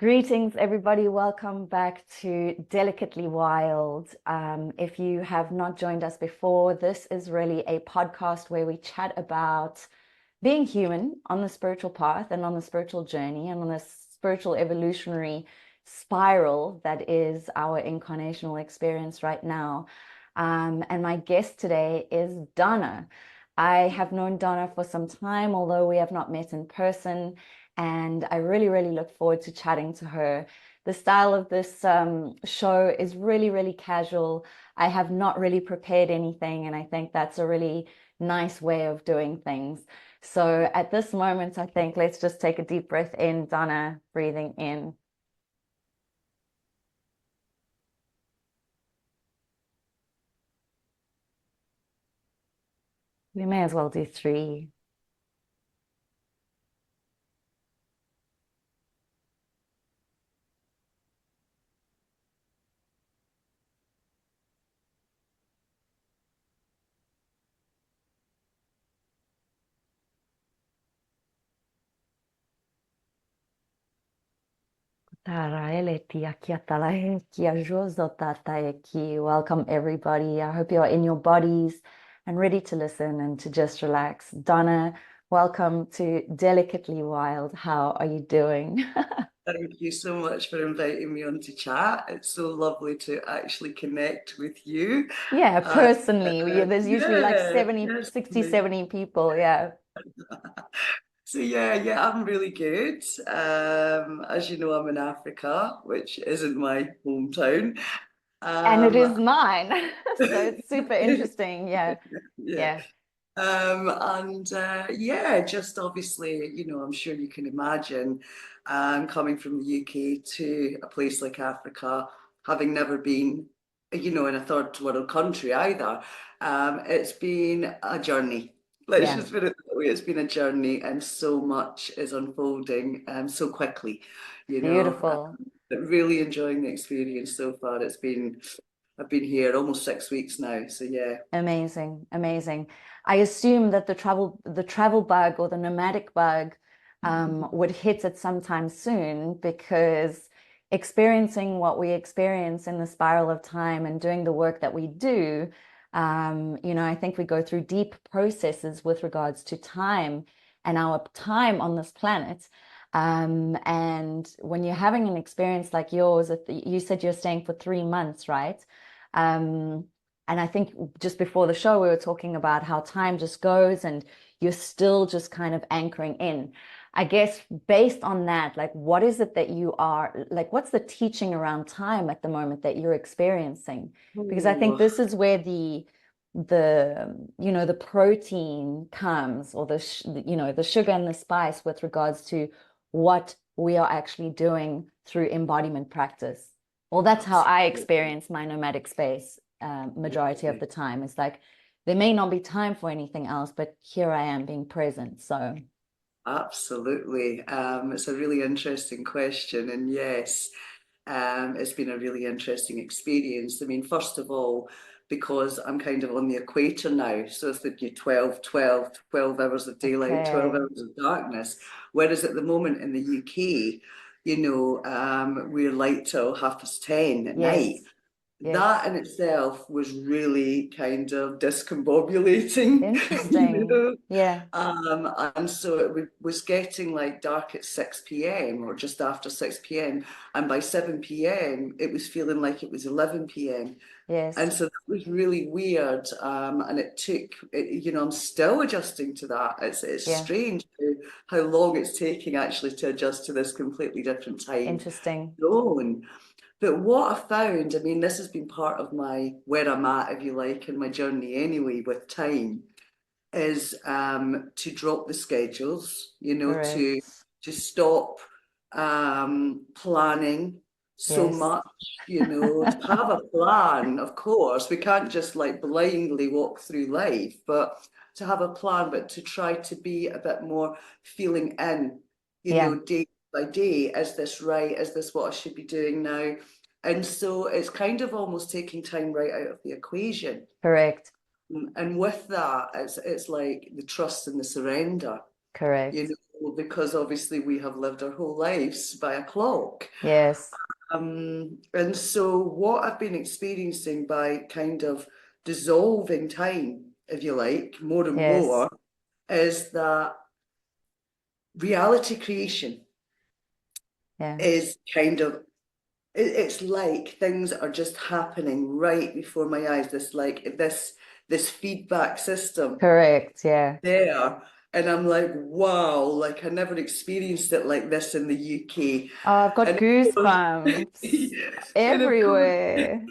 Greetings, everybody. Welcome back to Delicately Wild. If you have not joined us before, this is really a podcast where we chat about being human on the spiritual path and on the spiritual journey and on the spiritual evolutionary spiral that is our incarnational experience right now. And my guest today is Donna. I have known Donna for some time, although we have not met in person. And I really, really look forward to chatting to her. The style of this show is really, really casual. I have not really prepared anything, and I think that's a really nice way of doing things. So at this moment, I think let's just take a deep breath in, Donna, breathing in. We may as well do three. Welcome, everybody. I hope you're in your bodies and ready to listen and to just relax. Donna, welcome to Delicately Wild. How are you doing? Thank you so much for inviting me on to chat. It's so lovely to actually connect with you. Yeah, Uh, personally, there's usually like yeah, 70, 60, definitely. 70 people. Yeah. So yeah, I'm really good. As you know, I'm in Africa, which isn't my hometown. And it Um, is mine. So it's super interesting. Yeah. yeah. Yeah. Yeah, just obviously, I'm sure you can imagine, coming from the UK to a place like Africa, having never been, in a third world country either. It's been a journey. Let's Yeah. just put it that way. It's been a journey, and so much is unfolding so quickly, you know. Beautiful. But really enjoying the experience so far. I've been here almost 6 weeks now, so yeah. Amazing, amazing. I assume that the travel bug or the nomadic bug would hit it sometime soon because experiencing what we experience in the spiral of time and doing the work that we do, I think we go through deep processes with regards to time and our time on this planet. And when you're having an experience like yours, you said you're staying for 3 months, right? Um, and I think just before the show, we were talking about how time just goes and you're still just kind of anchoring in. I guess based on that, like what is it that you are like, what's the teaching around time at the moment that you're experiencing? Because I think Oh, this is where the protein comes or the sugar and the spice with regards to what we are actually doing through embodiment practice. Well, that's how I absolutely. experience my nomadic space majority of the time. It's like there may not be time for anything else, but here I am being present. So, Absolutely. It's a really interesting question. And yes, it's been a really interesting experience. I mean, first of all, because I'm kind of on the equator now, so it's the 12 hours of daylight, 12 okay. hours of darkness. Whereas at the moment in the UK, we're light till 10:30 at night. Yes. Yes. That in itself was really kind of discombobulating, you Interesting. know. Yeah. And so was getting like dark at 6 p.m. or just after 6 p.m. And by 7 p.m., it was feeling like it was 11 p.m. Yes. And so that was really weird. And it took, I'm still adjusting to that. It's Yeah. strange how long it's taking actually to adjust to this completely different time Interesting. zone. But what I found, I mean, this has been part of my where I'm at, if you like, in my journey anyway with time, is to drop the schedules, Correct. to stop planning so Yes. much, to have a plan, of course. We can't just like blindly walk through life, but to have a plan, but to try to be a bit more feeling in, Yeah. day by day. Is this right? Is this what I should be doing now? And so it's kind of almost taking time right out of the equation. Correct. And with that, it's like the trust and the surrender. Correct. because obviously we have lived our whole lives by a clock. Yes. And so what I've been experiencing by kind of dissolving time, if you like, more and Yes. more, is that reality creation Yeah. is kind of it's like things are just happening right before my eyes. This feedback system Correct. Yeah. there. And I'm like, wow, like I never experienced it like this in the UK. Oh, I've got And of course, goosebumps and of course, everywhere.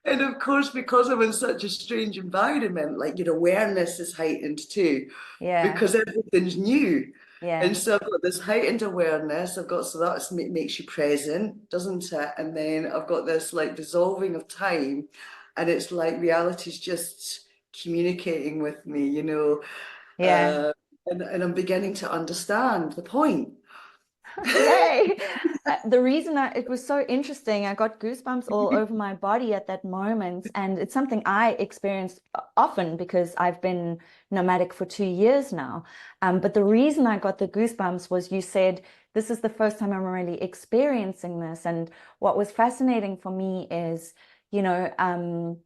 and of course, because I'm in such a strange environment, like your awareness is heightened too, Yeah. because everything's new. And Yeah. so I've got this heightened awareness. So that makes you present, doesn't it? And then I've got this like dissolving of time, and it's like reality's just communicating with me, Yeah. uh, and I'm beginning to understand the point. Yay. The reason it was so interesting, I got goosebumps all over my body at that moment. And it's something I experience often because I've been nomadic for 2 years now. But the reason I got the goosebumps was you said, this is the first time I'm really experiencing this. And what was fascinating for me is, you know,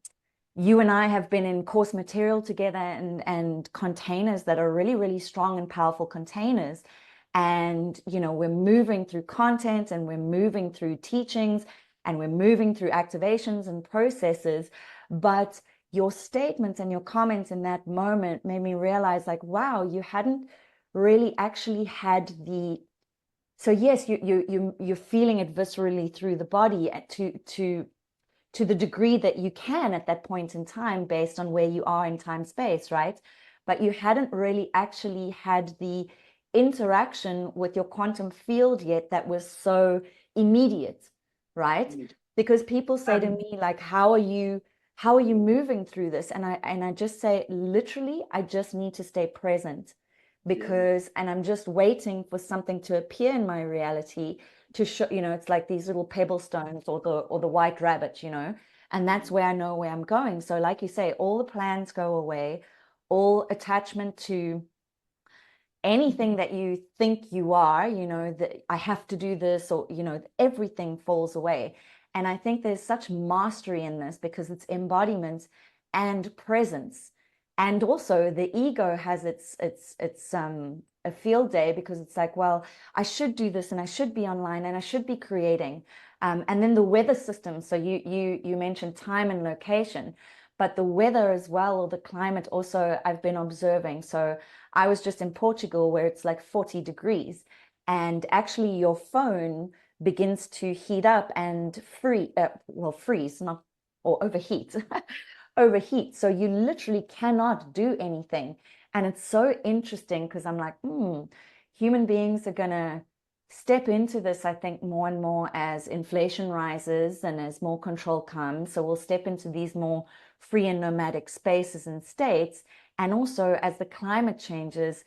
you and I have been in course material together and containers that are really, really strong and powerful containers. And, we're moving through content and we're moving through teachings and we're moving through activations and processes. But your statements and your comments in that moment made me realize, like, wow, you hadn't really actually had so yes, you're feeling it viscerally through the body to the degree that you can at that point in time based on where you are in time space, right? But you hadn't really actually had the interaction with your quantum field yet that was so immediate, right? Because people say to Um, me, like, how are you moving through this? And I just say, literally, I just need to stay present yeah. and I'm just waiting for something to appear in my reality to show, it's like these little pebble stones or the white rabbit, and that's where I know where I'm going. So like you say, all the plans go away, all attachment to anything that you think you are, that I have to do this, or everything falls away. And I think there's such mastery in this because it's embodiment and presence. And also the ego has its a field day because it's like, well, I should do this and I should be online and I should be creating. And then the weather system. So you mentioned time and location, but the weather as well, or the climate also I've been observing. So I was just in Portugal where it's like 40 degrees, and actually your phone begins to heat up and freeze, not, or overheat, overheat. So you literally cannot do anything. And it's so interesting because I'm like, human beings are going to step into this, I think, more and more as inflation rises and as more control comes. So we'll step into these more free and nomadic spaces and states. And also, as the climate changes,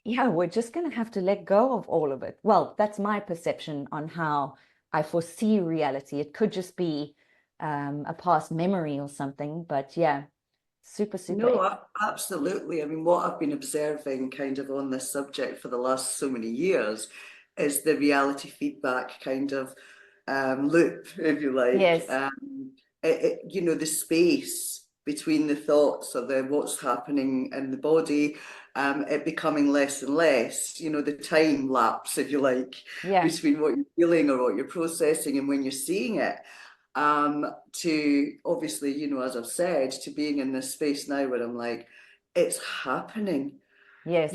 yeah, we're just going to have to let go of all of it. Well, that's my perception on how I foresee reality. It could just be a past memory or something, but yeah, super, super. No, absolutely. I mean, what I've been observing kind of on this subject for the last so many years is the reality feedback kind of loop, if you like. Yes, The space between the thoughts of what's happening in the body, it becoming less and less, the time lapse, if you like, yeah, between what you're feeling or what you're processing and when you're seeing it. To obviously, as I've said, to being in this space now where I'm like, it's happening, yes.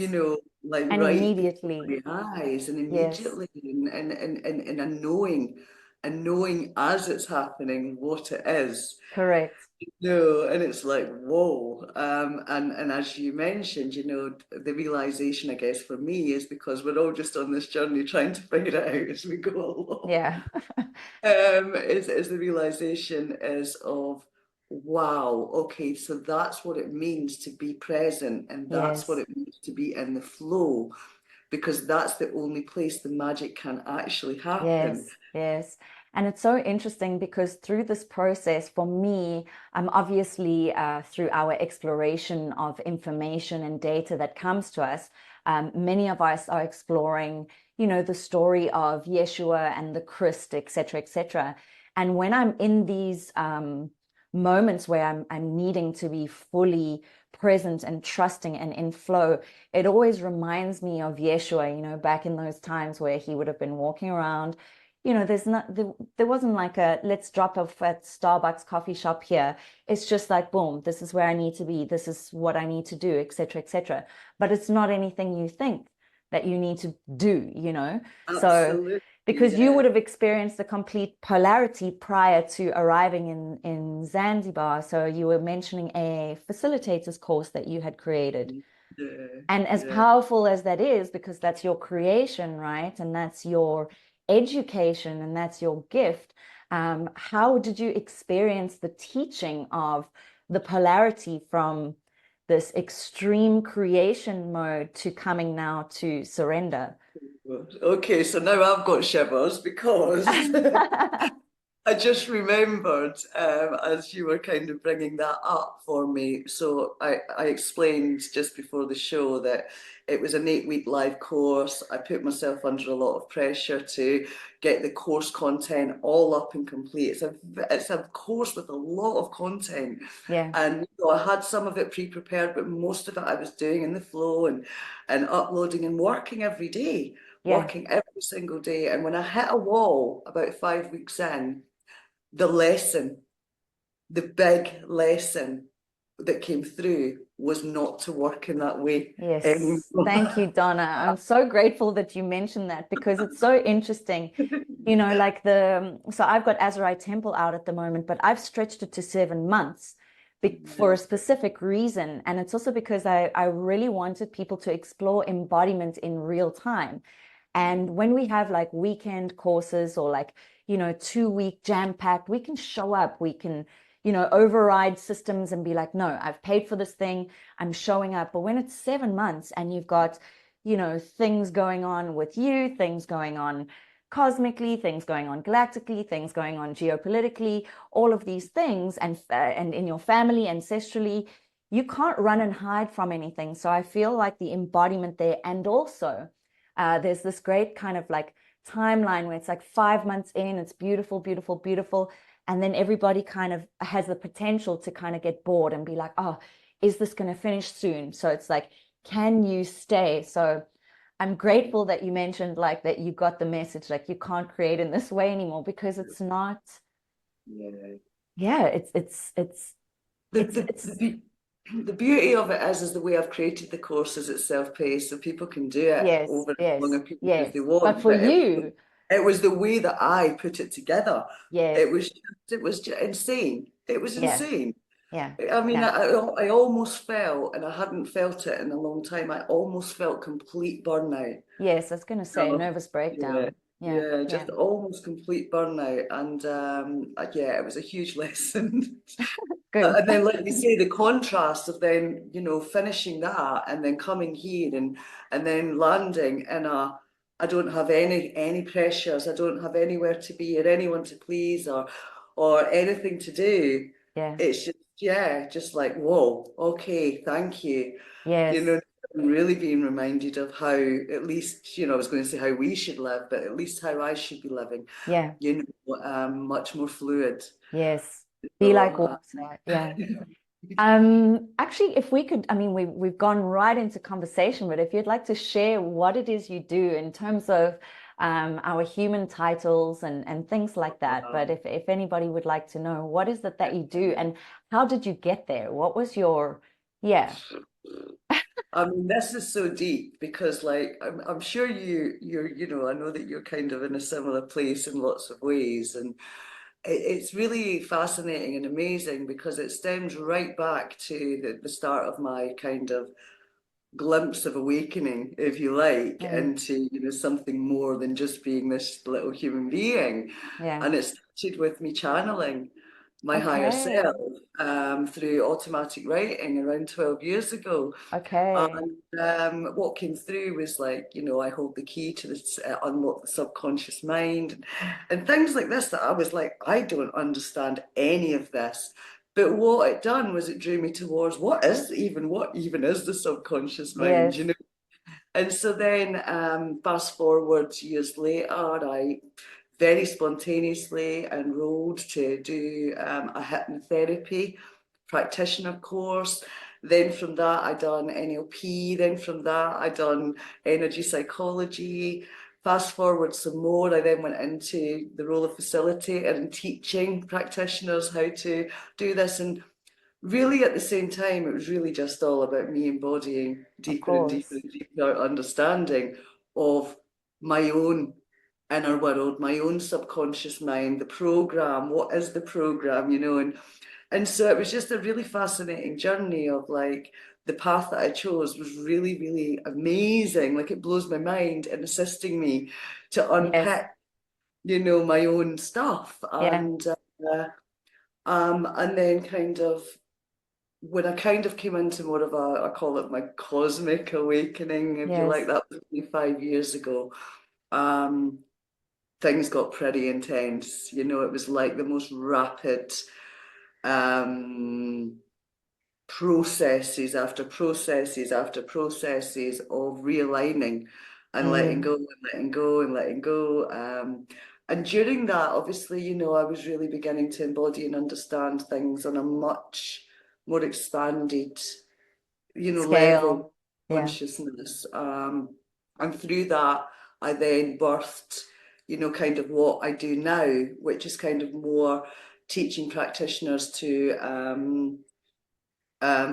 like And right before immediately, my eyes and yes, immediately and a knowing as it's happening what it is. correct. No, and it's like, whoa. And as you mentioned, the realization, I guess, for me is because we're all just on this journey trying to figure it out as we go along. Yeah, Is the realization is of wow, okay, so that's what it means to be present, and that's what yes. it means to be in the flow, because that's the only place the magic can actually happen. Yes, yes. And it's so interesting because through this process, for me, obviously through our exploration of information and data that comes to us, Many of us are exploring, the story of Yeshua and the Christ, etc., etc. And when I'm in these moments where I'm needing to be fully present and trusting and in flow, it always reminds me of Yeshua, back in those times where he would have been walking around. There wasn't like a let's drop off at Starbucks coffee shop here. It's just like, boom, this is where I need to be. This is what I need to do, etc., etc. But it's not anything you think that you need to do. So Absolutely, because you yeah. would have experienced the complete polarity prior to arriving in Zanzibar. So you were mentioning a facilitator's course that you had created. Yeah, And as yeah. powerful as that is, because that's your creation, right? And that's your education and that's your gift. How did you experience the teaching of the polarity from this extreme creation mode to coming now to surrender? Okay, so now I've got shivers because I just remembered as you were kind of bringing that up for me. So I explained just before the show that it was an 8-week live course. I put myself under a lot of pressure to get the course content all up and complete. It's a course with a lot of content. Yeah, And I had some of it pre-prepared, but most of it I was doing in the flow and uploading and working every day, yeah. working every single day. And when I hit a wall about 5 weeks in, the lesson, the big lesson that came through was not to work in that way Yes. Thank you, anymore. Donna. I'm so grateful that you mentioned that because it's so interesting. Like so I've got Azurite Temple out at the moment, but I've stretched it to 7 months for a specific reason. And it's also because I really wanted people to explore embodiment in real time. And when we have like weekend courses or like, 2-week jam packed, we can show up, we can, override systems and be like, no, I've paid for this thing, I'm showing up. But when it's 7 months and you've got, things going on with you, things going on cosmically, things going on galactically, things going on geopolitically, all of these things, and in your family, ancestrally, you can't run and hide from anything. So I feel like the embodiment there, and also there's this great kind of like timeline where it's like 5 months in, it's beautiful, beautiful, beautiful. And then everybody kind of has the potential to kind of get bored and be like, oh, is this going to finish soon? So it's like, can you stay? So I'm grateful that you mentioned like that you got the message, like you can't create in this way anymore because it's not, Yeah. yeah, The, it's, the, the, it's, be- the beauty of it is the way I've created the course is it's self-paced, so people can do it yes, over as long yes, a period as yes. they But want. for But you, it was the way that I put it together. yes, It was just insane. It was yeah, insane. yeah, I mean, yeah. I almost felt, and I hadn't felt it in a long time, I almost felt complete burnout. Yes, I was going to say So, nervous yeah, breakdown. Yeah, yeah, yeah, just almost complete burnout. And yeah, it was a huge lesson. good. And then, like you say, the contrast of then, finishing that and then coming here and then landing in I don't have any pressures. I don't have anywhere to be or anyone to please or anything to do. Yeah, It's just, yeah, just like, whoa, okay, thank you. You yes, know, I'm really being reminded of how, at least, I was going to say how we should live, but at least how I should be living, yeah, much more fluid. yes. Be So, like water. Yeah. yeah. Actually, if we could, I mean, we've gone right into conversation, but if you'd like to share what it is you do in terms of our human titles and things like that. But if anybody would like to know, what is it that you do and how did you get there? What was your, yeah, I mean, this is so deep because, like, I'm sure I know that you're kind of in a similar place in lots of ways, and it's really fascinating and amazing because it stems right back to the start of my kind of glimpse of awakening, if you like, mm, into something more than just being this little human being. yeah, And it started with me channeling my higher okay, self through automatic writing around 12 years ago. okay, And what came through was like, I hold the key to this, unlock the subconscious mind, and things like this that I was like, I don't understand any of this. But what it done was it drew me towards what even is the subconscious mind, yes, And so then, fast forward years later, I very spontaneously enrolled to do a hypnotherapy practitioner course. Then from that, I done NLP. Then from that, I done energy psychology. Fast forward some more, I then went into the role of facilitator and teaching practitioners how to do this. And really at the same time, it was really just all about me embodying Of deeper and deeper course. and deeper understanding of my own inner world, my own subconscious mind, the program, what is the program, and so it was just a really fascinating journey of like the path that I chose was really, really amazing. Like it blows my mind in assisting me to Yes. unpick, my own stuff. Yeah. And then kind of when I kind of came into more of I call it my cosmic awakening, if you like, Yes. that was only 5 years ago. Um, Things got pretty intense. It was like the most rapid um, processes after processes after processes of realigning and letting Mm. go and letting go and letting go. And during that, obviously, I was really beginning to embody and understand things on a much more expanded, level Scale. of Yeah. consciousness. And through that, I then birthed, kind of what I do now, which is kind of more teaching practitioners to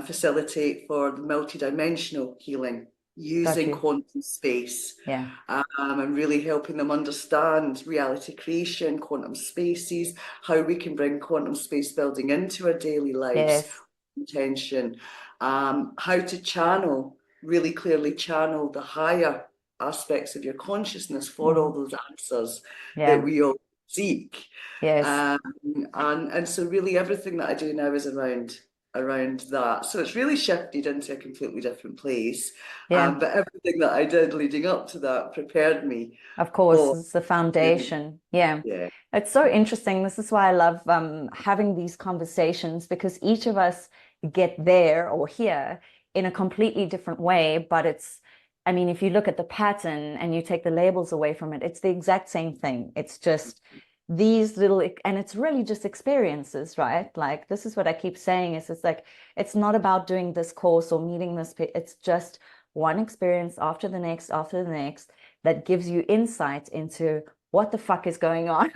facilitate for the multidimensional healing Got using you. quantum space, Yeah. and really helping them understand reality creation, quantum spaces, how we can bring quantum space building into our daily lives, Yes. intention, how to channel, really clearly channel the higher aspects of your consciousness for all Mm. those answers that Yeah. we all seek. Yes. Um, and so really everything that I do now is around that. So it's really shifted into a completely different place. Yeah. But everything that I did leading up to that prepared me Of course, for it's the doing, foundation. Yeah. yeah. It's so interesting. This is why I love having these conversations because each of us get there or here in a completely different way. But I mean, if you look at the pattern and you take the labels away from it, it's the exact same thing. It's just these little, and it's really just experiences, right? Like this is what I keep saying is it's like, it's not about doing this course or meeting this, it's just one experience after the next that gives you insight into what the fuck is going on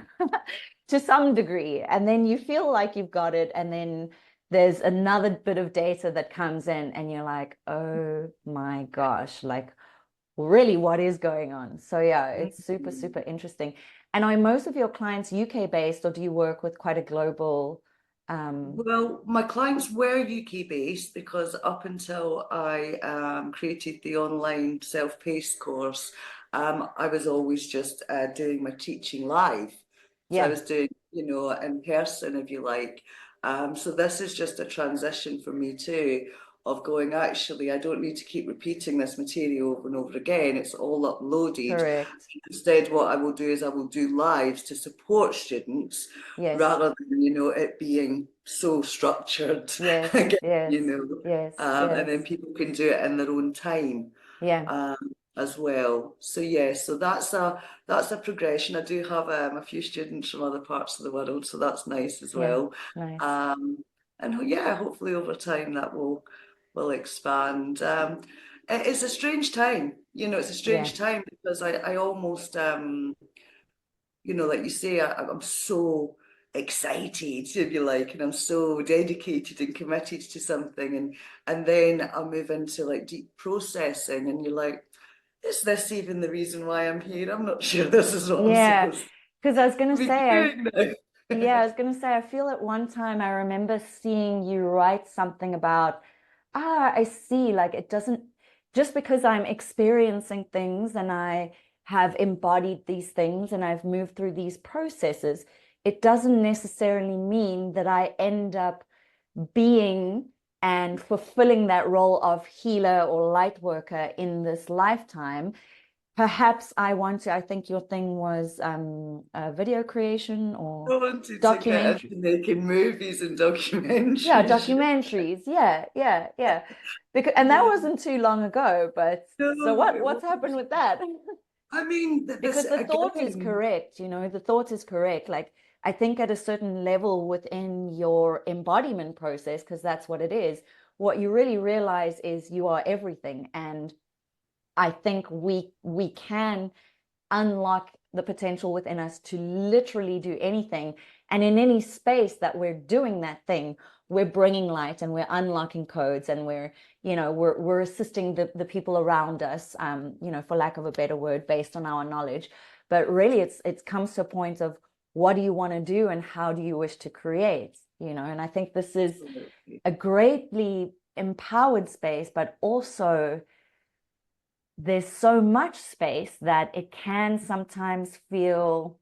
to some degree. And then you feel like you've got it. And then there's another bit of data that comes in, and you're like, oh my gosh, like, really, what is going on? So, yeah, it's super, super interesting. And are most of your clients UK based, or do you work with quite a global? Well, my clients were UK based because up until I created the online self-paced course, I was always just doing my teaching live. So I Yeah, was doing, in person, if you like. So this is just a transition for me too, of going, actually, I don't need to keep repeating this material over and over again. It's all uploaded. correct. Instead, what I will do is I will do lives to support students Yes, rather than, it being so structured yes, again, yes, yes, and then yes. people can do it in their own time, Yeah, um, as well. So yeah, so that's a progression. I do have a few students from other parts of the world, so that's nice as yeah, well. nice. Um, and yeah, hopefully over time that will expand. It is a strange time, it's a Yeah, strange time because I almost like you say, I'm so excited, if you like, and I'm so dedicated and committed to something, and then I move into like deep processing, and you're like, is this even the reason why I'm here? I'm not sure this is what I'm yeah. supposed Because I was going to to be say, doing yeah, now. I was going to say, I feel at one time I remember seeing you write something about, I see, like it doesn't, just because I'm experiencing things and I have embodied these things and I've moved through these processes, it doesn't necessarily mean that I end up being and fulfilling that role of healer or light worker in this lifetime. perhaps I think your thing was video creation I or wanted to get documentary. into making movies and Yeah, documentaries. documentaries. Yeah. Because and that Yeah, wasn't too long ago, but so no, it what's happened was. with that? I mean, this Because the thought is again. correct, the thought is correct. Like I think at a certain level within your embodiment process, because that's what it is, what you really realize is you are everything. And I think we can unlock the potential within us to literally do anything. And in any space that we're doing that thing, we're bringing light and we're unlocking codes and we're assisting the people around us, for lack of a better word, based on our knowledge. But really, it comes to a point of what do you want to do and how do you wish to create, and I think this is Absolutely. a greatly empowered space, but also there's so much space that it can sometimes feel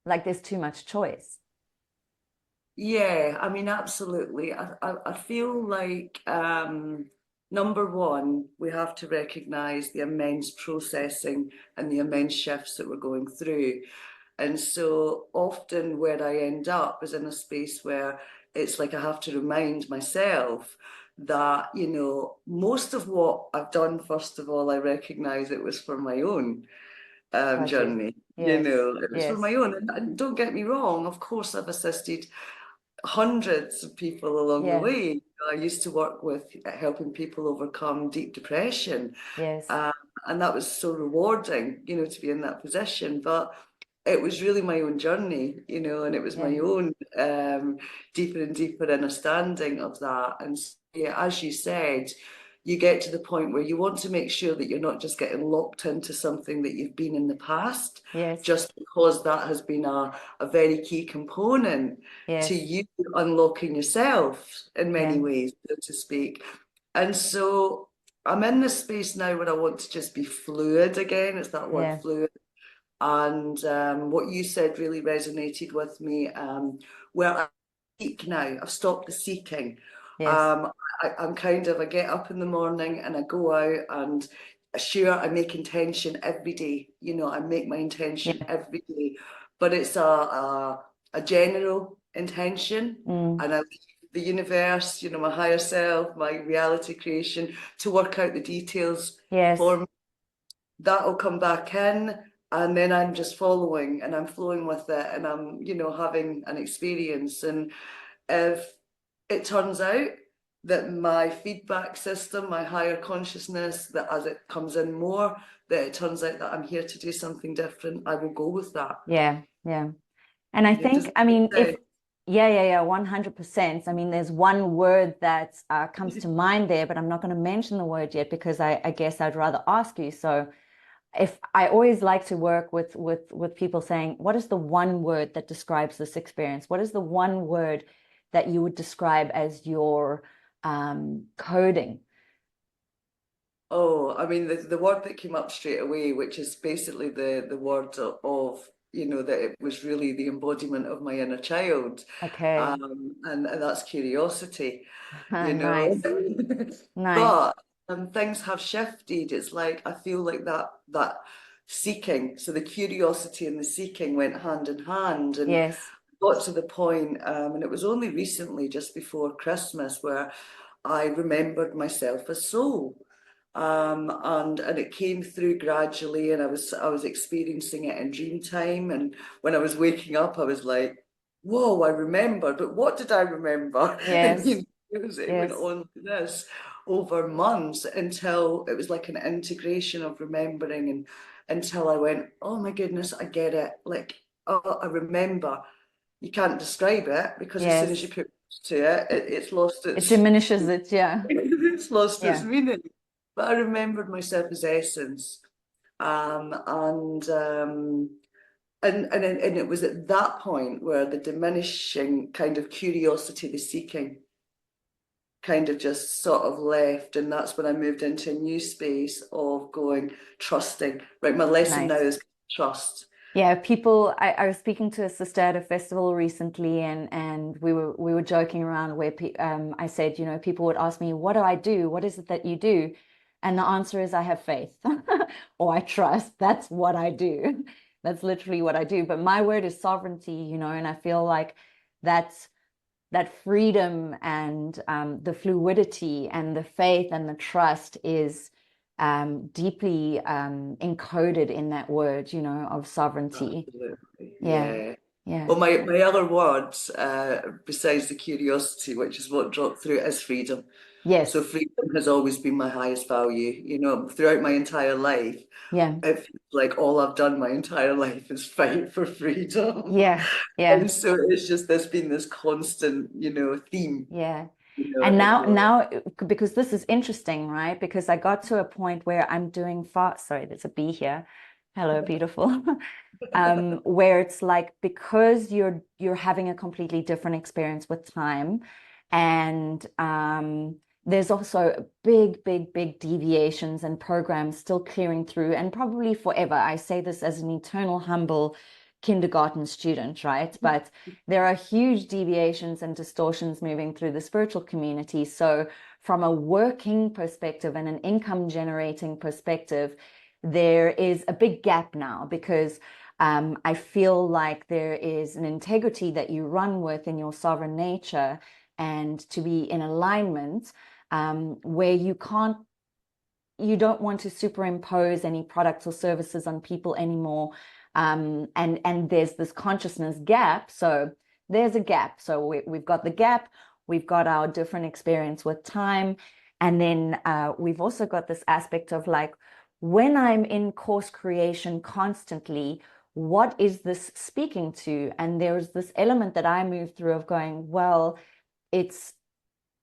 like there's too much choice. Yeah, I mean, absolutely. I feel like number one, we have to recognize the immense processing and the immense shifts that we're going through. And so often where I end up is in a space where it's like I have to remind myself that, most of what I've done, first of all, I recognize it was for my own Got you. journey. Yes, It was for yes, my own. And don't get me wrong, of course, I've assisted hundreds of people along the yeah, way. I used to work with helping people overcome deep depression. yes, Um, and that was so rewarding, to be in that position. But it was really my own journey, and it was yeah, my own deeper and deeper understanding of that. And so, yeah, as you said, you get to the point where you want to make sure that you're not just getting locked into something that you've been in the past, yes, just because that has been a very key component to yes, you unlocking yourself in many yeah, ways, so to speak. And so I'm in this space now where I want to just be fluid again. It's that word yeah, fluid. And what you said really resonated with me. Where I seek now, I've stopped the seeking. yes, Um, I get up in the morning and I go out and sure, I make intention every day. I make my intention yeah, every day, but it's a general intention, mm, and I leave the universe, my higher self, my reality creation, to work out the details yes, for me. That'll come back in, and then I'm just following and I'm flowing with it, and I'm, having an experience. And if it turns out that my feedback system, my higher consciousness, that as it comes in more, that it turns out that I'm here to do something different, I will go with that. yeah. And I Does think, it I make mean, if, sense? yeah, 100%. I mean, there's one word that comes to mind there, but I'm not going to mention the word yet because I guess I'd rather ask you. So if I always like to work with people saying, what is the one word that describes this experience? What is the one word that you would describe as your coding? Oh, I mean, the word that came up straight away, which is basically the word of, that it was really the embodiment of my inner child. Okay. And that's curiosity, you know. Nice, nice. But things have shifted. It's like I feel like that seeking, so the curiosity and the seeking went hand in hand, and Yes. got to the point, and it was only recently, just before Christmas, where I remembered myself as soul. And it came through gradually, and I was experiencing it in dream time, and when I was waking up I was like, whoa, I remembered, but what did I remember? And Yes. it went Yes. on like this over months until it was like an integration of remembering, and until I went, oh my goodness, I get it. Like, oh, I remember. You can't describe it, because as soon as you Yes. put words to it, it's lost It its diminishes it. Yeah. it's lost its Yeah. meaning. But I remembered myself as essence, and it was at that point where the diminishing kind of curiosity, the seeking, kind of just sort of left, and that's when I moved into a new space of going trusting. Right, my lesson now Nice. is trust. Yeah, people, I was speaking to a sister at a festival recently and we were joking around where I said, people would ask me, what do I do? What is it that you do? And the answer is I have faith or I trust. That's what I do. That's literally what I do. But my word is sovereignty, you know, and I feel like that's that freedom and the fluidity and the faith and the trust is deeply encoded in that word, you know, of sovereignty. Absolutely. Yeah, Yeah. yeah. Well, my other words, besides the curiosity, which is what dropped through, is freedom. So Yes. freedom has always been my highest value. You know, throughout my entire life, Yeah. it feels like all I've done my entire life is fight for freedom. Yeah. Yeah. And so it's just there's been this constant, you know, theme, Yeah. you know, And as well. now, because this is interesting, right? Because I got to a point where I'm doing far, sorry, there's a bee here. Hello, beautiful. Where it's like because you're having a completely different experience with time, and there's also big deviations and programs still clearing through, and probably forever. I say this as an eternal humble kindergarten student, right? But there are huge deviations and distortions moving through the spiritual community. So from a working perspective and an income generating perspective, there is a big gap now because I feel like there is an integrity that you run with in your sovereign nature and to be in alignment where you don't want to superimpose any products or services on people anymore. And there's this consciousness gap. So there's a gap. So we've got the gap, we've got our different experience with time. And then we've also got this aspect of like, when I'm in course creation constantly, what is this speaking to? And there's this element that I move through of going, well, it's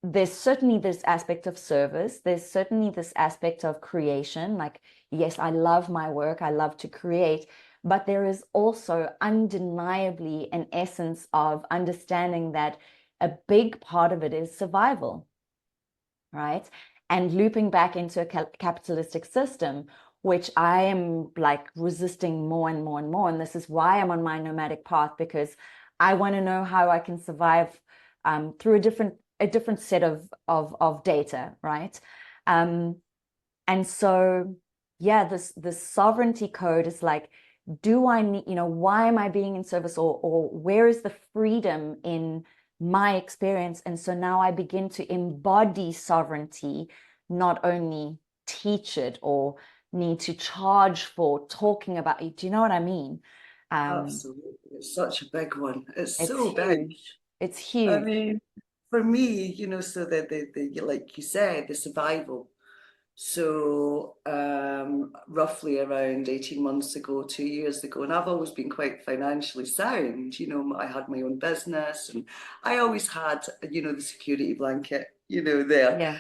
there's certainly this aspect of service. There's certainly this aspect of creation. Like, yes, I love my work. I love to create. But there is also undeniably an essence of understanding that a big part of it is survival, right? And looping back into a capitalistic system, which I am like resisting more and more and more. And this is why I'm on my nomadic path, because I want to know how I can survive through a different set of data, right? Um, and so, yeah, this sovereignty code is like, do I need, you know, why am I being in service, or where is the freedom in my experience? And so now I begin to embody sovereignty, not only teach it or need to charge for talking about it. Do you know what I mean? Absolutely. It's such a big one. It's It's so big. huge. It's I huge. mean, for me, you know, so the like you said, the survival. So roughly around 18 months ago, 2 years ago, and I've always been quite financially sound. You know, I had my own business and I always had, you know, the security blanket, you know, there. Yeah.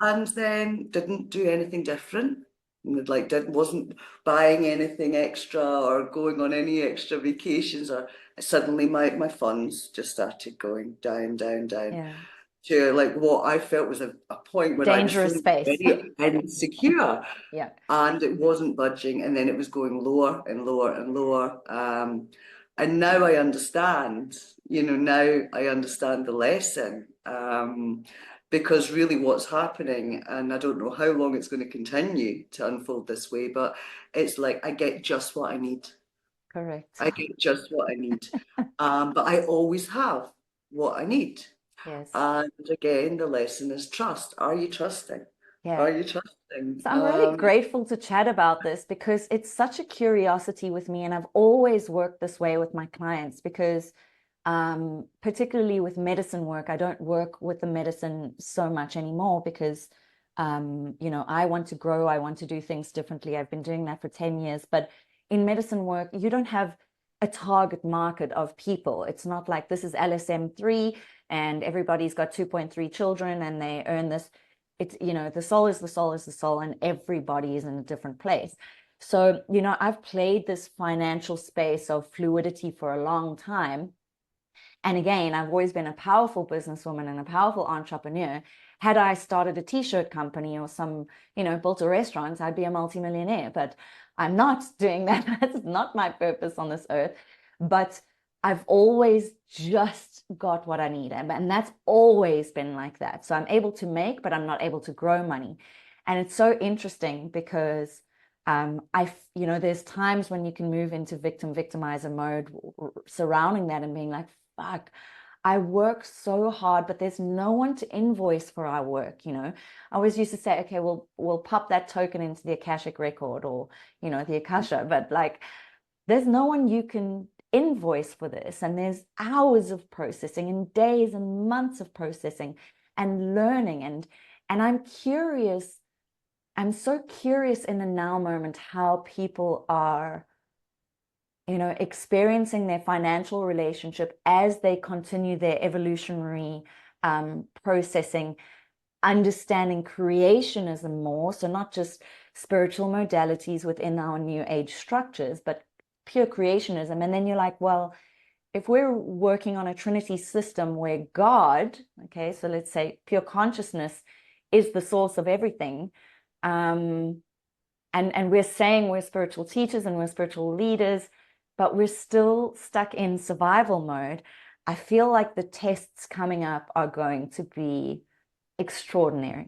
And then didn't do anything different. Like wasn't buying anything extra or going on any extra vacations, or suddenly my funds just started going down, down, down Yeah. to like what I felt was a point where I was Dangerous feeling space. very insecure, Yeah. and it wasn't budging, and then it was going lower and lower and lower. And now I understand, you know, now I understand the lesson. Because really what's happening, and I don't know how long it's going to continue to unfold this way, but it's like I get just what I need. Correct. I get just what I need. But I always have what I need. Yes. And again, the lesson is trust. Are you trusting? Are Yeah. you trusting? So I'm really grateful to chat about this because it's such a curiosity with me, and I've always worked this way with my clients because particularly with medicine work, I don't work with the medicine so much anymore because you know, I want to grow, I want to do things differently. I've been doing that for 10 years, but in medicine work, you don't have a target market of people. It's not like this is LSM-3 and everybody's got 2.3 children and they earn this. It's, you know, the soul is the soul is the soul, and everybody is in a different place. So, you know, I've played this financial space of fluidity for a long time. And again, I've always been a powerful businesswoman and a powerful entrepreneur. Had I started a t-shirt company or you know, built a restaurant, I'd be a multimillionaire. But I'm not doing that. That's not my purpose on this earth. But I've always just got what I need. And that's always been like that. So I'm able to make, but I'm not able to grow money. And it's so interesting because there's times when you can move into victimizer mode surrounding that and being like, fuck, I work so hard, but there's no one to invoice for our work. I always used to say, okay, we'll pop that token into the Akashic record, or, the Akasha, but like, there's no one you can invoice for this. And there's hours of processing and days and months of processing and learning. And I'm curious. I'm so curious in the now moment how people are, experiencing their financial relationship as they continue their evolutionary processing, understanding creationism more. So not just spiritual modalities within our new age structures, but pure creationism. And then you're like, well, if we're working on a Trinity system where God, okay, so let's say pure consciousness is the source of everything, and we're saying we're spiritual teachers and we're spiritual leaders, but we're still stuck in survival mode. I feel like the tests coming up are going to be extraordinary.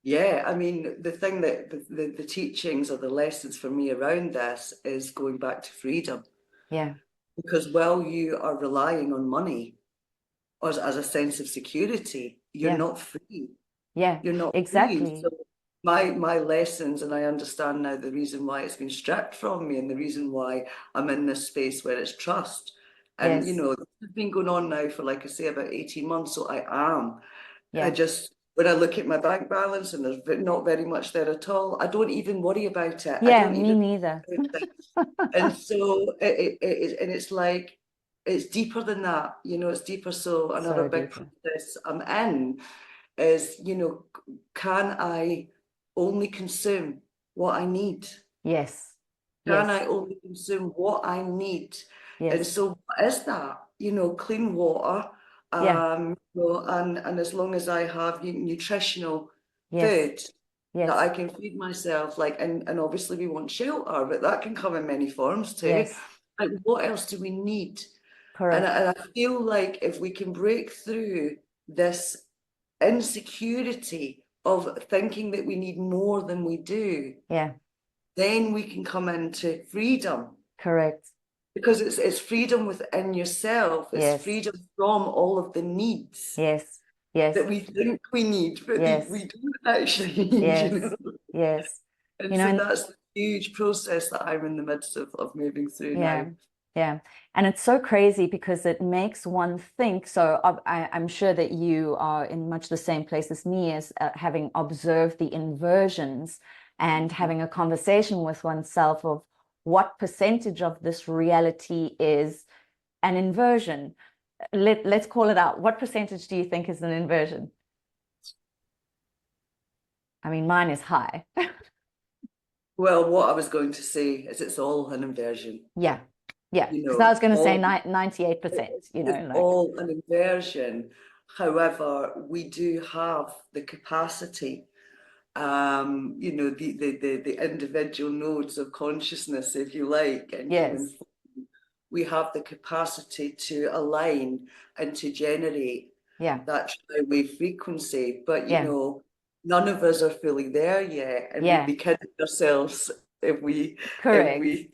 Yeah, I mean, the thing that the teachings or the lessons for me around this is going back to freedom. Yeah. Because while you are relying on money as a sense of security, you're Yeah. not free. Yeah, You're not free. exactly. So my lessons, and I understand now the reason why it's been stripped from me and the reason why I'm in this space where it's trust. And Yes. this has been going on now for, like I say, about 18 months. So I Yeah. just, when I look at my bank balance and there's not very much there at all, I don't even worry about it. I Yeah, don't me even neither. think about it. And so it's like, it's deeper than that, it's deeper. So another So big deeper. process I'm in is, can I only consume what I need? Yes. Can Yes. I only consume what I need? And Yes. so what is that? Clean water, Yeah. and as long as I have nutritional Yes. food that Yes. I can feed myself, like, and obviously we want shelter, but that can come in many forms too. Yes. Like, what else do we need? And Correct. I feel like if we can break through this insecurity of thinking that we need more than we do, Yeah. then we can come into freedom. Correct. Because it's freedom within yourself, it's Yes. freedom from all of the needs Yes. Yes. that we think we need, but Yes. we don't actually need, Yes. Yes. And You know, so and that's the huge process that I'm in the midst of moving through now. yeah. Yeah. And it's so crazy because it makes one think. So I'm sure that you are in much the same place as me, as having observed the inversions and having a conversation with oneself of what percentage of this reality is an inversion. Let's call it out. What percentage do you think is an inversion? I mean, mine is high. Well, what I was going to say is it's all an inversion. Yeah. Yeah. Because I was going to say All 98%, it's like, all an inversion. However, we do have the capacity, the individual nodes of consciousness, if you like, in human yes. form. We have the capacity to align and to generate Yeah. that tri-wave frequency. But Yeah. none of us are fully there yet, and we'd Yeah. be kidding ourselves if Correct. we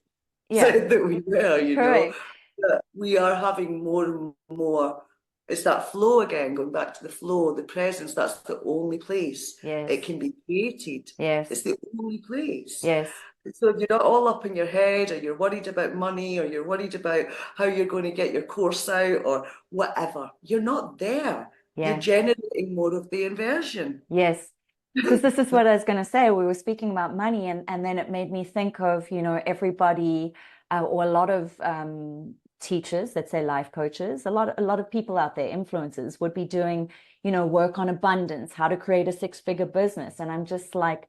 Yeah. said that we were. Correct. But we are having more and more. It's that flow again, going back to the flow, the presence. That's the only place it Yes. can be created. It's Yes. the only place. Yes. So if you're not all up in your head, or you're worried about money, or you're worried about how you're going to get your course out, or whatever, you're not there. You're Yeah. generating more of the inversion. Yes. Because this is what I was going to say. We were speaking about money, and then it made me think of, everybody, or a lot of teachers, let's say life coaches, a lot of people out there, influencers, would be doing, work on abundance, how to create a six-figure business. And I'm just like,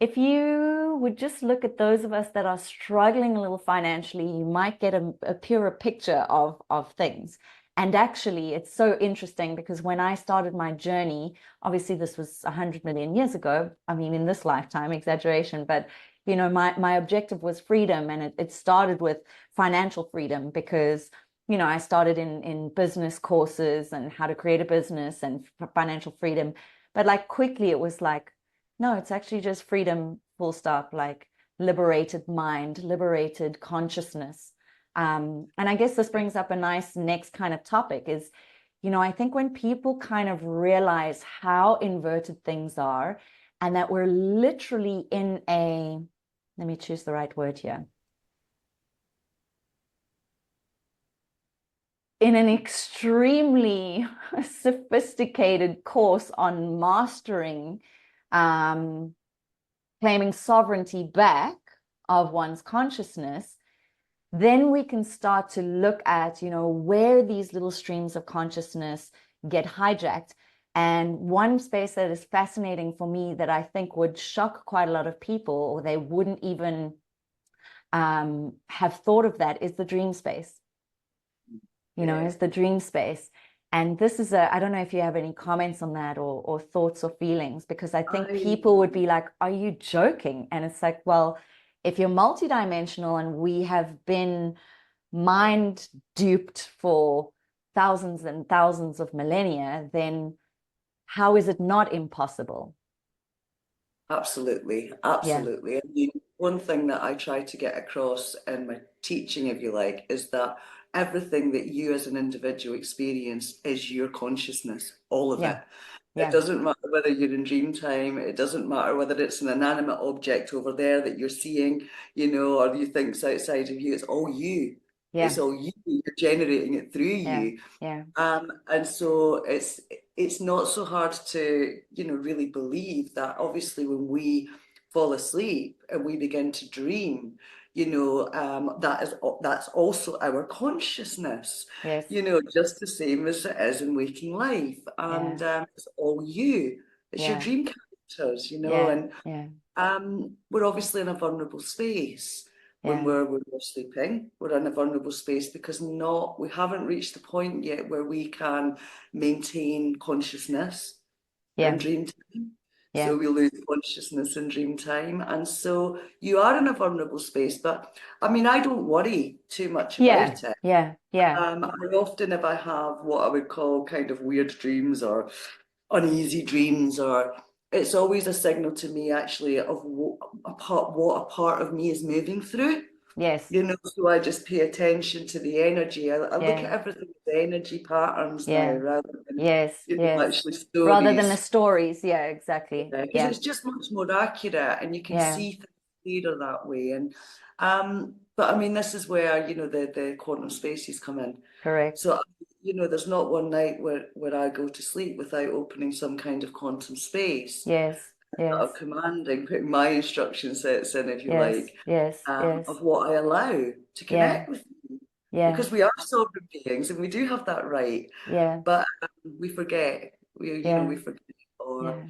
if you would just look at those of us that are struggling a little financially, you might get a purer picture of things. And actually, it's so interesting because when I started my journey, obviously this was 100 million years ago. I mean, in this lifetime, exaggeration, but my objective was freedom, and it started with financial freedom because I started in business courses and how to create a business and financial freedom. But like quickly it was like, no, it's actually just freedom, full stop, like liberated mind, liberated consciousness. And I guess this brings up a nice next kind of topic is, you know, I think when people kind of realize how inverted things are and that we're literally in a, let me choose the right word here, in an extremely sophisticated course on mastering, claiming sovereignty back of one's consciousness, then we can start to look at, you know, where these little streams of consciousness get hijacked. And one space that is fascinating for me that I think would shock quite a lot of people, or they wouldn't even have thought of that, is the dream space. You know, is the dream space. And this is I don't know if you have any comments on that or thoughts or feelings, because I think people would be like, are you joking? And it's like, well, if you're multidimensional and we have been mind duped for thousands and thousands of millennia, then how is it not impossible? Absolutely, Yeah, absolutely. I mean, one thing that I try to get across in my teaching, if you like, is that everything that you as an individual experience is your consciousness, all of it. yeah, It yeah, doesn't matter whether you're in dream time, it doesn't matter whether it's an inanimate object over there that you're seeing, you know, or you think's outside of you. It's all you. yeah, It's all you. You're generating it through yeah, you. yeah, And so it's not so hard to, you know, really believe that obviously when we fall asleep and we begin to dream, you know, that's also our consciousness, yes, you know, just the same as it is in waking life. yeah, And it's all you. It's your yeah, dream characters, you know, yeah, and yeah, we're obviously in a vulnerable space when yeah, we're sleeping. We're in a vulnerable space because we haven't reached the point yet where we can maintain consciousness in yeah, dream time. yeah, So we lose consciousness in dream time. And so you are in a vulnerable space. But I mean, I don't worry too much yeah, about it. yeah, yeah, I often, if I have what I would call kind of weird dreams or uneasy dreams, or it's always a signal to me actually of what a part of me is moving through. yes, You know, so I just pay attention to the energy. I look yeah, at everything as energy patterns now yeah, rather than, yes, you know, yes. actually Rather than the stories. stories. Yeah, exactly. Because Yeah, it's just much more accurate and you can yeah, see things clearer that way. And but I mean, this is where, you know, the quantum spaces come in. correct. So, you know, there's not one night where I go to sleep without opening some kind of quantum space, Yes, sort yes, of commanding, putting my instruction sets in, if you yes, like, yes, yes, of what I allow to yeah, connect with you. yeah, Because we are sovereign beings and we do have that right, yeah, but we forget, you know, yeah, we forget, or yeah,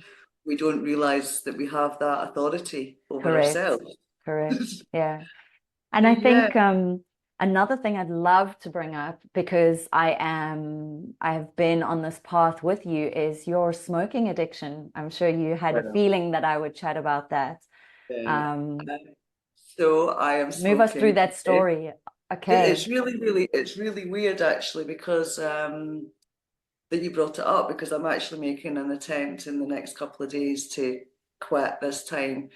we don't realize that we have that authority over correct, ourselves. correct. Yeah. And I Yeah, think another thing I'd love to bring up, because I've been on this path with you, is your smoking addiction. I'm sure you had a well, feeling that I would chat about that. yeah. Um, Uh, so I am Move us through smoking. that story. Okay. It's really weird actually because that you brought it up because I'm actually making an attempt in the next couple of days to quit this time.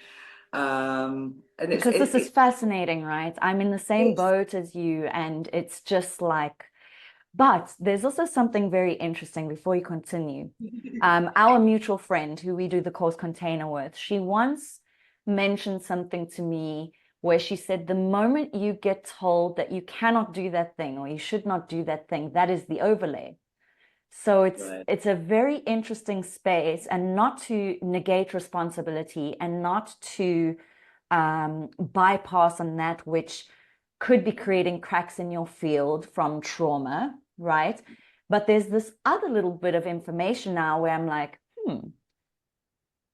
And Because this is fascinating, right? I'm in the same it's boat as you, and it's just like, but there's also something very interesting before you continue. Our mutual friend who we do the course container with, she once mentioned something to me where she said, the moment you get told that you cannot do that thing or you should not do that thing, that is the overlay. So right. it's a very interesting space, and not to negate responsibility and not to bypass on that which could be creating cracks in your field from trauma, right? But there's this other little bit of information now where I'm like,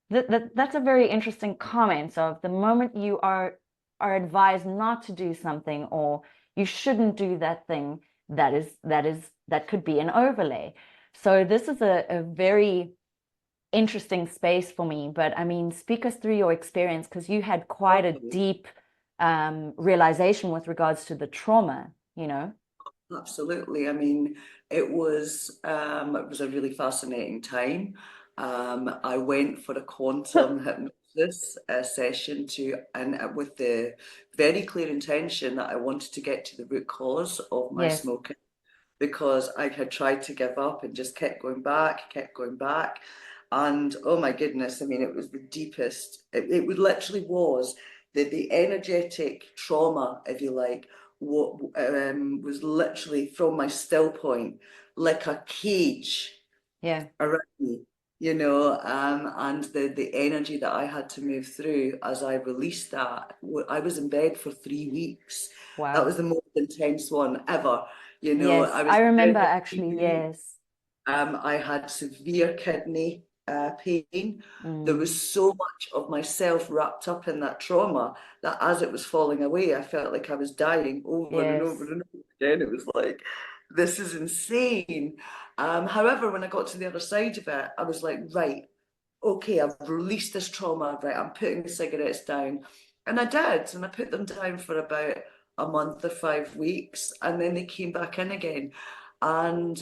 that's a very interesting comment of the moment you are advised not to do something or you shouldn't do that thing, that could be an overlay. So this is a very interesting space for me. But I mean, speak us through your experience, because you had quite a Okay. deep realization with regards to the trauma, you know? Absolutely. I mean, it was a really fascinating time. I went for a quantum hypnosis session and with the very clear intention that I wanted to get to the root cause of my Yes. smoking, because I had tried to give up and just kept going back, kept going back. And oh my goodness, I mean, it was the deepest, it literally was the energetic trauma, if you like, what was literally from my still point, like a cage Yeah. around me, and the energy that I had to move through as I released that. I was in bed for 3 weeks. That was Wow. the most intense one ever. Yes, I was I in remember bed for actually. 3 weeks. Yes. I had severe kidney pain. There Mm. was so much of myself wrapped up in that trauma that as it was falling away, I felt like I was dying over and over Yes. and over again. It was like, this is insane. However, when I got to the other side of it, I was like, right, okay, I've released this trauma, right, I'm putting the cigarettes down. And I did, and I put them down for about a month or 5 weeks, and then they came back in again. And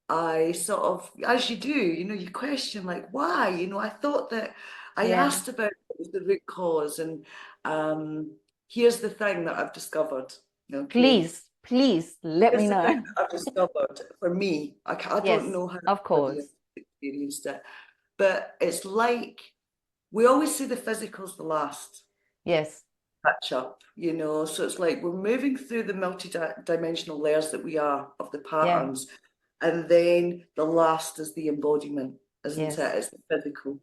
I sort of, as you do, you question like, why? I thought that I Yeah. asked about what was the root cause, and um, here's the thing that I've discovered. Okay, Please, please let me here's the thing know. that I've discovered for me. I don't Yes, know how of everybody course. else experienced it, but it's like we always say the physical's the last Yes. catch up. So it's like we're moving through the multi-dimensional layers that we are of the Yeah. patterns, and then the last is the embodiment, isn't Yes. it? It's the physical.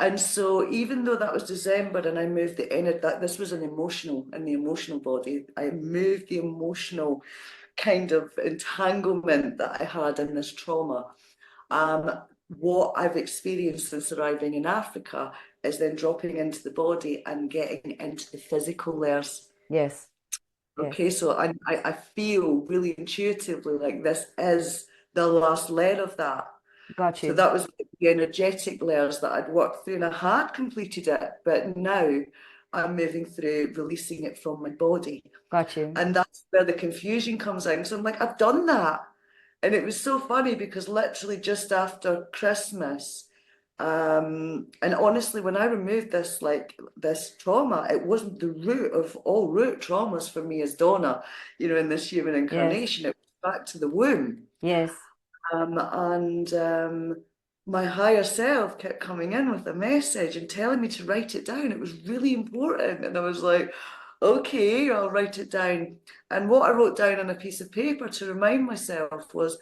And so even though that was December and I moved the energy, that this was in the emotional body, I moved the emotional kind of entanglement that I had in this trauma. What I've experienced since arriving in Africa is then dropping into the body and getting into the physical layers. Yes. Okay, Yes. so I feel really intuitively like this is the last layer of that. Got So you. that was the energetic layers that I'd worked through, and I had completed it, but now I'm moving through releasing it from my body. Got you. And that's where the confusion comes in. So I'm like, I've done that. And it was so funny because literally just after Christmas, and honestly, when I removed this trauma, it wasn't the root of all root traumas for me as Donna, in this human Yes. incarnation. It was back to the womb. Yes. And my higher self kept coming in with a message and telling me to write it down. It was really important. And I was like, okay, I'll write it down. And what I wrote down on a piece of paper to remind myself was,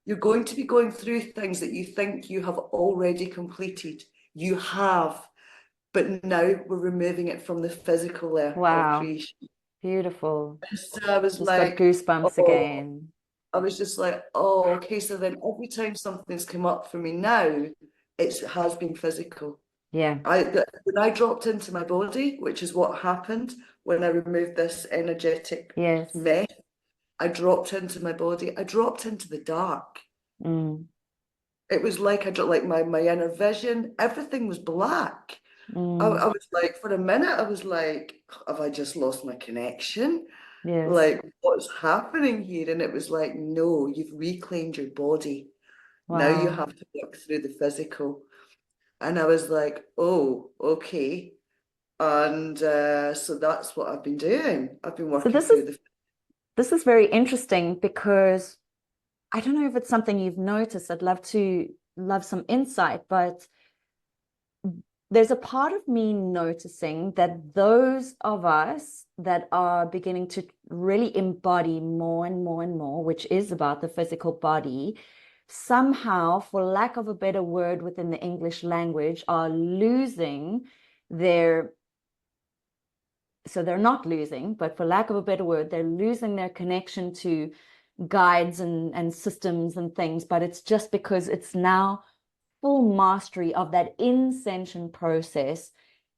you're going to be going through things that you think you have already completed. You have, but now we're removing it from the physical layer of Wow. creation. Beautiful. So I was Just got like, goosebumps oh, again. I was just like, oh, okay. So then every time something's come up for me now, it has been physical. Yeah. When I dropped into my body, which is what happened when I removed this energetic Yes. mess, I dropped into my body. I dropped into the dark. Mm. It was like I dropped like my inner vision. Everything was black. I Mm. was like, for a minute, I was like, have I just lost my connection? Yes. Like, what's happening here? And it was like, no, you've reclaimed your body. Now you Wow. have to work through the physical. And I was like, oh, okay. And so that's what I've been doing. I've been So working this is through the. this is very interesting because I don't know if it's something you've noticed. I'd love some insight, but there's a part of me noticing that those of us that are beginning to really embody more and more and more, which is about the physical body, somehow, for lack of a better word within the English language, are losing their, so they're not losing, but for lack of a better word, they're losing their connection to guides and systems and things, but it's just because it's now full mastery of that ascension process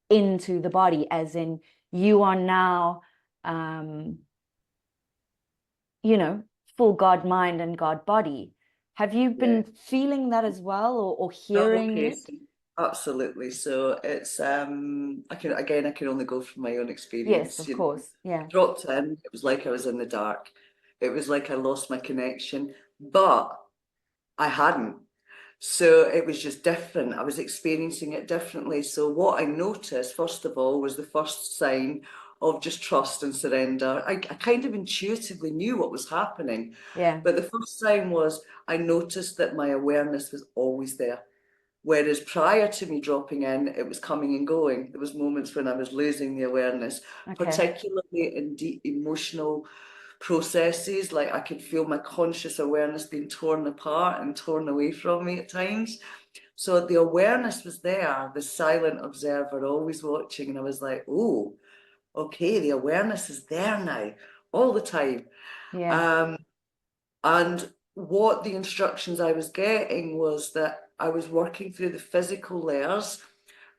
into the body, as in you are now, um, full God mind and God body. Have you Yeah. been feeling that as well, or Oh, hearing okay. it? So absolutely. So it's I can only go from my own Yes, experience. of course. Yeah. Dropped in, it was like I was in the dark. It was like I lost my connection, but I hadn't. So it was just different. I was experiencing it differently. So what I noticed, first of all, was the first sign of just trust and surrender. I kind of intuitively knew what was happening. Yeah. But the first sign was I noticed that my awareness was always there. Whereas prior to me dropping in, it was coming and going. There was moments when I was losing the awareness, Okay. particularly in deep emotional processes. Like I could feel my conscious awareness being torn apart and torn away from me at times. So the awareness was there, the silent observer, always watching. And I was like, oh, okay, the awareness is there now, all the time. Yeah. Um, and what the instructions I was getting was that I was working through the physical layers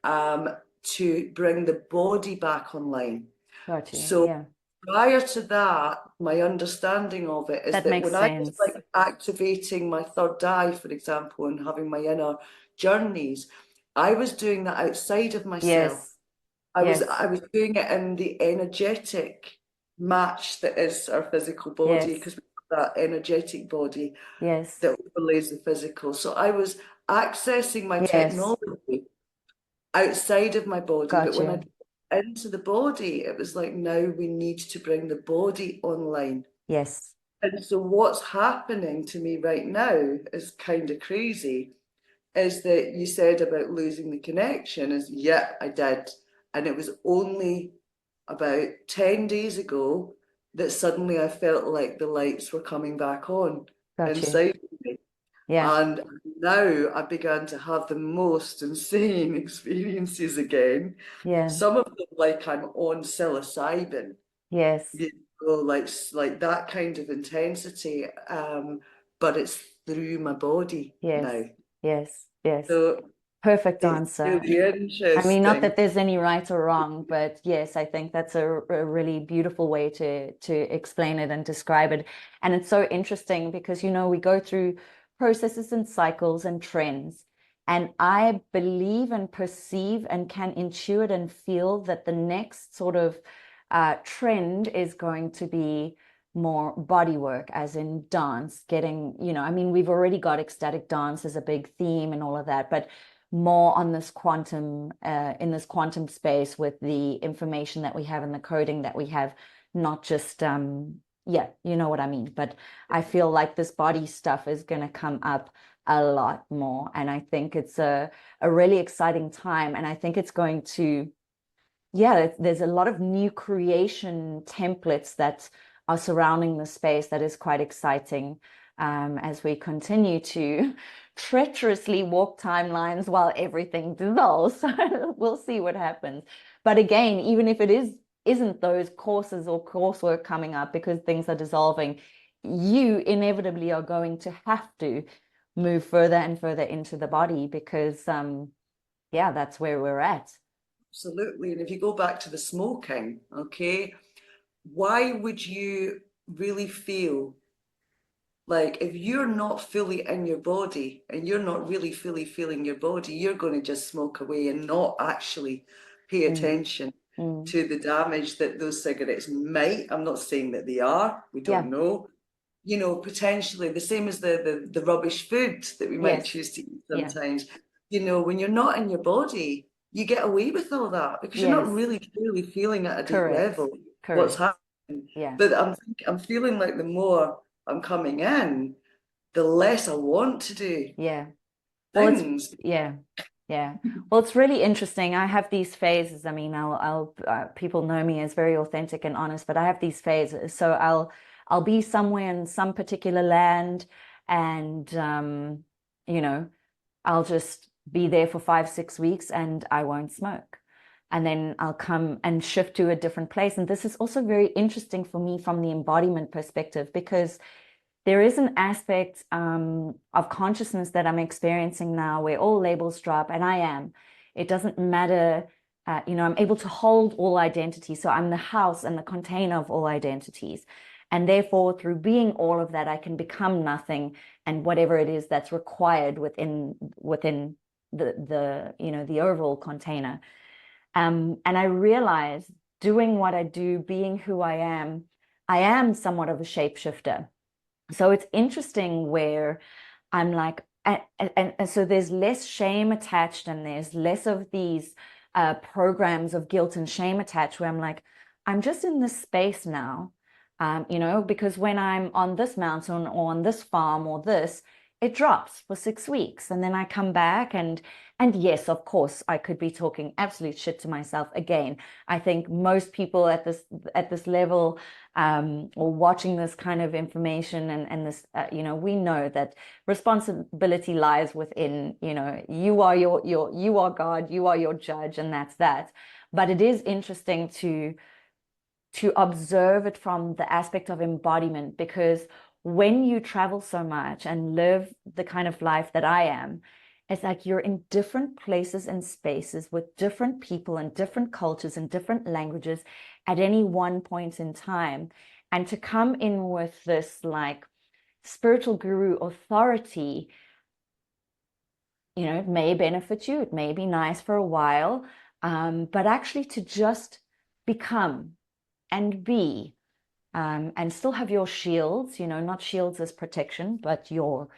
um, to bring the body back online. Got you. So Yeah. prior to that, my understanding of it is That that makes when I was sense. like activating my third eye, for example, and having my inner journeys, I was doing that outside of myself. Yes. I was Yes. I was doing it in the energetic match that is our physical body, Yes. because we have that energetic body Yes. that overlays the physical. So I was accessing my Yes. technology outside of my body, but Got when I you. got into the body, it was like now we need to bring the body online. Yes. And so what's happening to me right now is kind of crazy. Is that you said about losing the connection? Is yeah, I did. And it was only about 10 days ago that suddenly I felt like the lights were coming back on Got you. inside me. Yeah. And now I began to have the most insane experiences again. Yeah. Some of them like I'm on psilocybin, Yes. you know, like that kind of intensity. But it's through my body Yes. now. Yes. Yes. So Perfect it's answer. really I mean, not interesting. that there's any right or wrong, but yes, I think that's a really beautiful way to explain it and describe it. And it's so interesting because, we go through processes and cycles and trends. And I believe and perceive and can intuit and feel that the next sort of trend is going to be more body work, as in dance, getting, I mean, we've already got ecstatic dance as a big theme and all of that, but more on this quantum in this quantum space with the information that we have and the coding that we have, not just yeah, you know what I mean. But I feel like this body stuff is going to come up a lot more, and I think it's a really exciting time, and I think it's going to, yeah, there's a lot of new creation templates that are surrounding the space that is quite exciting, as we continue to treacherously walk timelines while everything dissolves. We'll see what happens. But again, even if isn't those courses or coursework coming up because things are dissolving, you inevitably are going to have to move further and further into the body because yeah, that's where we're at. Absolutely. And if you go back to the smoking, okay, why would you really feel like if you're not fully in your body and you're not really fully feeling your body, you're going to just smoke away and not actually pay Mm, attention mm. to the damage that those cigarettes might. I'm not saying that they are, we Yeah. don't know. You know, potentially the same as the rubbish food that we might Yes. choose to eat Yeah. sometimes. You know, when you're not in your body, you get away with all that because you're not Yes. really truly feeling at a deep Correct. level what's Correct. happening. Yeah. But I'm feeling like the more I'm coming in, the less I want to do Yeah. Well, it's things. yeah. Yeah. Well, it's really interesting. I have these phases. I mean, I'll people know me as very authentic and honest, but I have these phases. So I'll be somewhere in some particular land, and you know, I'll just be there for 5, 6 weeks and I won't smoke. And then I'll come and shift to a different place. And this is also very interesting for me from the embodiment perspective because there is an aspect of consciousness that I'm experiencing now where all labels drop, and I am. It doesn't matter. I'm able to hold all identities. So I'm the house and the container of all identities. And therefore, through being all of that, I can become nothing and whatever it is that's required within the overall container. And I realize doing what I do, being who I am somewhat of a shapeshifter. So it's interesting where I'm like, And so there's less shame attached, and there's less of these programs of guilt and shame attached, where I'm like, I'm just in this space now, because when I'm on this mountain or on this farm or this, it drops for 6 weeks, and then I come back, and yes, of course, I could be talking absolute shit to myself again. I think most people at this level, or watching this kind of information, and this, we know that responsibility lies within, you are you are God, you are your judge, and that's that. But it is interesting to observe it from the aspect of embodiment, because when you travel so much and live the kind of life that I am, it's like you're in different places and spaces with different people and different cultures and different languages at any one point in time. And to come in with this like spiritual guru authority, it may benefit you, it may be nice for a while, but actually to just become and be, and still have your shields, not shields as protection, but your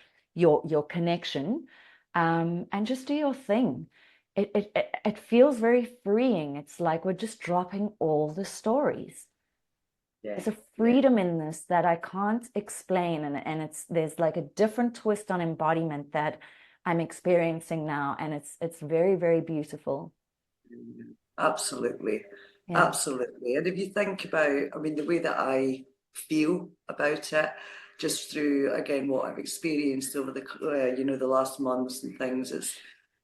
connection, and just do your thing. It feels very freeing. It's like we're just dropping all the stories. Yeah, There's a yeah. freedom in this that I can't explain, and there's like a different twist on embodiment that I'm experiencing now, and it's very, very beautiful. Absolutely. Yeah. Absolutely. And if you think about, I mean, the way that I feel about it, just through, again, what I've experienced over the last months and things,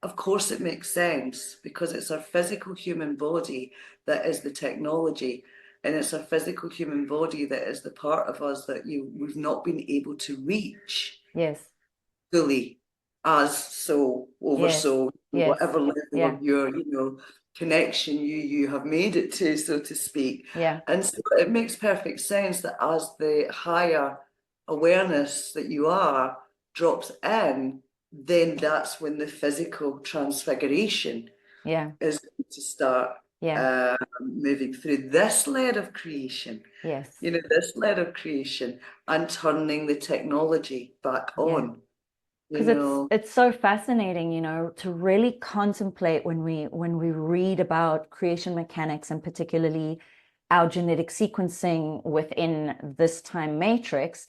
of course, it makes sense because it's our physical human body that is the technology. And it's our physical human body that is the part of us that we've not been able to reach Yes. fully, as so, over Yes. so, Yes. whatever level Yeah. of your connection you have made it to, so to speak. Yeah. And so it makes perfect sense that as the higher awareness that you are drops in, then that's when the physical transfiguration Yeah. is going to start Yeah. moving through this layer of creation, Yes. this layer of creation, and turning the technology back Yeah. on, you Because it's know. it's so fascinating, to really contemplate when we read about creation mechanics, and particularly our genetic sequencing within this time matrix,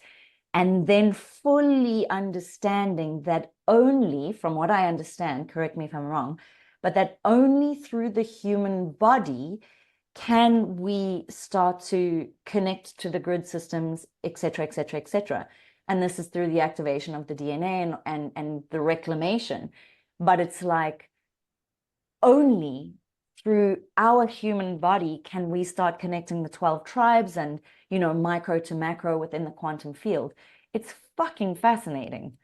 and then fully understanding that only, from what I understand, correct me if I'm wrong, but that only through the human body can we start to connect to the grid systems, et cetera, et cetera, et cetera. And this is through the activation of the DNA and the reclamation. But it's like only through our human body can we start connecting the 12 tribes and, micro to macro within the quantum field. It's fucking fascinating.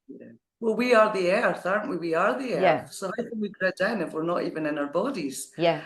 Yeah. Well, we are the earth, aren't we? We are the Yeah, earth. So how can we grid in if we're not even in our bodies? yeah,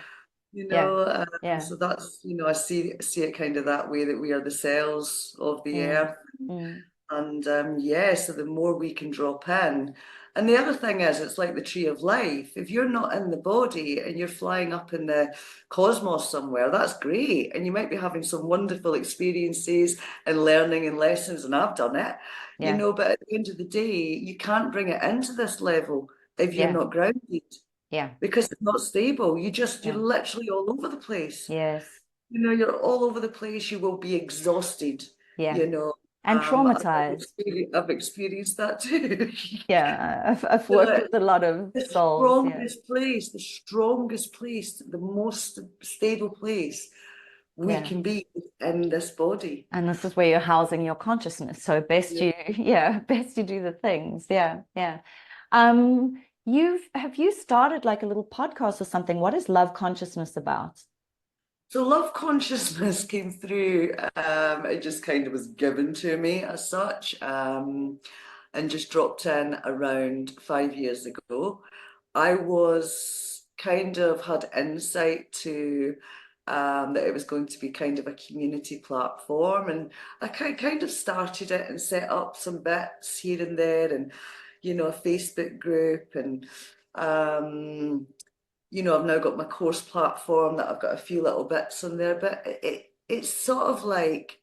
yeah, yeah. So that's, I see it kind of that way, that we are the cells of the Mm, earth. mm, And yeah, so the more we can drop in. And the other thing is, it's like the tree of life. If you're not in the body and you're flying up in the cosmos somewhere, that's great. And you might be having some wonderful experiences and learning and lessons, and I've done it, yeah, but at the end of the day, you can't bring it into this level if you're yeah, not grounded yeah, because it's not stable. You're yeah. literally all over the place. Yes, You're all over the place. You will be exhausted, yeah. you know. And traumatized. I've experienced that too. Yeah, I've You worked know, with a lot of the souls. Yeah, strongest place, the most stable place we yeah. can be in this body. And this is where you're housing your consciousness. So best Yeah. yeah, best you do the things. Yeah, yeah. Have you started like a little podcast or something? What is love consciousness about? So love consciousness came through. It just kind of was given to me as such, and just dropped in around 5 years ago. I was kind of had insight to that it was going to be kind of a community platform, and I kind of started it and set up some bits here and there, and a Facebook group, and I've now got my course platform that I've got a few little bits on there, but it's sort of like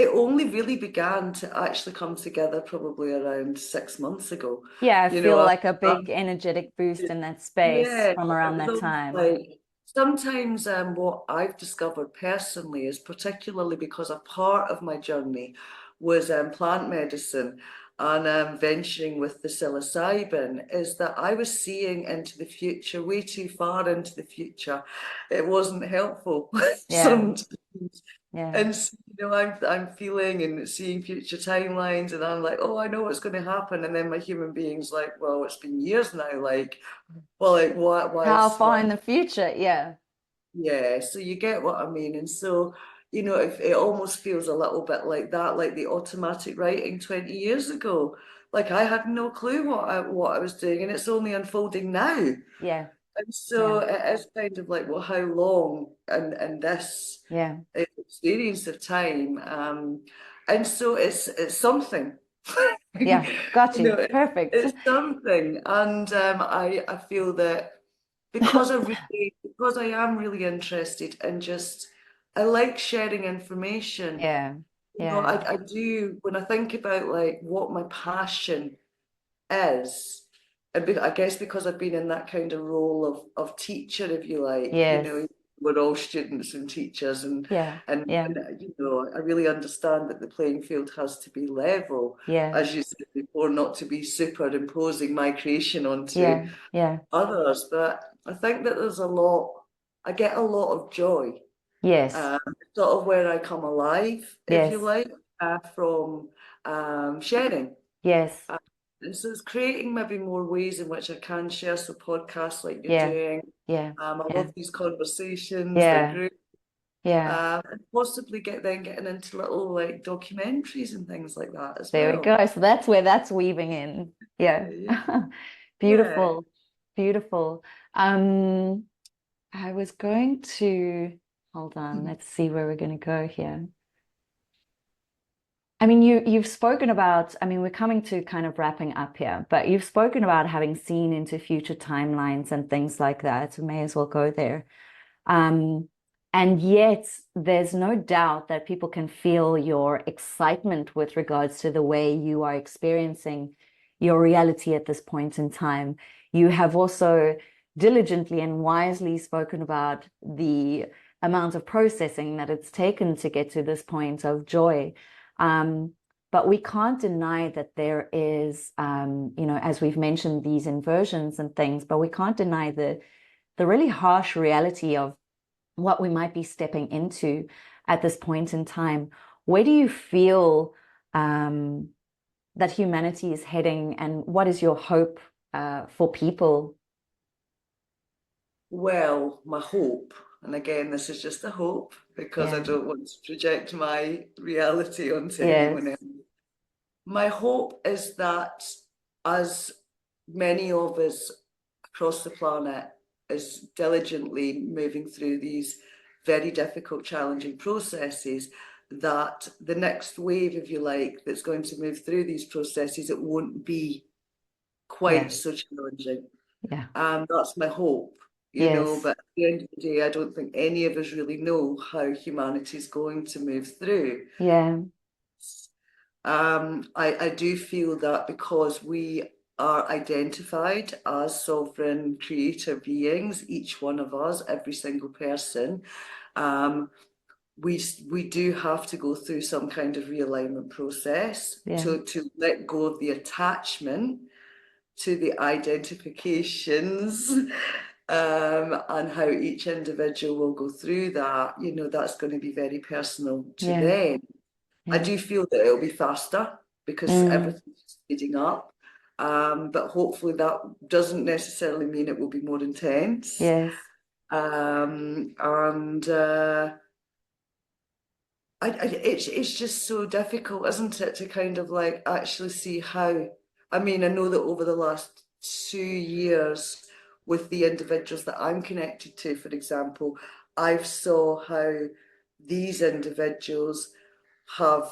it only really began to actually come together probably around 6 months ago. Yeah, I You know, feel like a big energetic boost in that space yeah, from it around was that almost time. like sometimes what I've discovered personally is particularly because a part of my journey was plant medicine and venturing with the psilocybin, is that I was seeing into the future, way too far into the future. It wasn't helpful Yeah, sometimes. yeah, And so, I'm feeling and seeing future timelines, and I'm like, oh, I know what's going to happen. And then my human being's like, well, it's been years now. Like, well, like what? how far in the future? Yeah, Yeah. So you get what I mean. And so, if it almost feels a little bit like that, like the automatic writing 20 years ago. Like I had no clue what I was doing, and it's only unfolding now. yeah, And so yeah, it is kind of like, well, how long and this yeah, experience of time. And so it's something. yeah, got You you, know, perfect. it's something. And I feel that because I am really interested in just I like sharing information. Yeah, yeah, I do when I think about like what my passion is. I guess because I've been in that kind of role of teacher, if you like, yes, we're all students and teachers, and yeah, and, yeah, and I really understand that the playing field has to be level, yeah, as you said before, not to be superimposing my creation onto yeah, yeah, others. But I think that I get a lot of joy, yes, um, sort of where I come alive, if you yes, like, from sharing. yes, And so it's creating maybe more ways in which I can share. So podcasts like you're yeah, doing. yeah, I yeah, love these conversations, the yeah, group, yeah. and possibly getting into little like documentaries and things like that as There we well. go. So that's where that's weaving in. Yeah. Yeah, yeah. Beautiful. Beautiful. Um, I was going to hold on, let's see where we're going to go here. I mean, you've spoken about, I mean, we're coming to kind of wrapping up here, but you've spoken about having seen into future timelines and things like that. So may as well go there. Um, and yet there's no doubt that people can feel your excitement with regards to the way you are experiencing your reality at this point in time. You have also diligently and wisely spoken about the amount of processing that it's taken to get to this point of joy. Um, but we can't deny that there is, as we've mentioned, these inversions and things, but we can't deny the really harsh reality of what we might be stepping into at this point in time. Where do you feel that humanity is heading, and what is your hope for people? Well, my hope, and again, this is just a hope because I Yeah. don't want to project my reality onto Yes. anyone else. My hope is that as many of us across the planet is diligently moving through these very difficult, challenging processes, that the next wave, if you like, that's going to move through these processes, it won't be Yeah. quite so challenging. Yeah. That's my hope, Yes. but at the end of the day, I don't think any of us really know how humanity is going to move through. Yeah. I do feel that because we are identified as sovereign creator beings, each one of us, every single person, um, we do have to go through some kind of realignment process Yeah. to let go of the attachment to the identifications, and how each individual will go through that. That's going to be very personal to Yeah. them. I Yeah. do feel that it'll be faster because Mm. everything's speeding up. But hopefully that doesn't necessarily mean it will be more intense. Yes. And it's just so difficult, isn't it, to kind of like actually see how. I mean, I know that over the last 2 years with the individuals that I'm connected to, for example, I've saw how these individuals have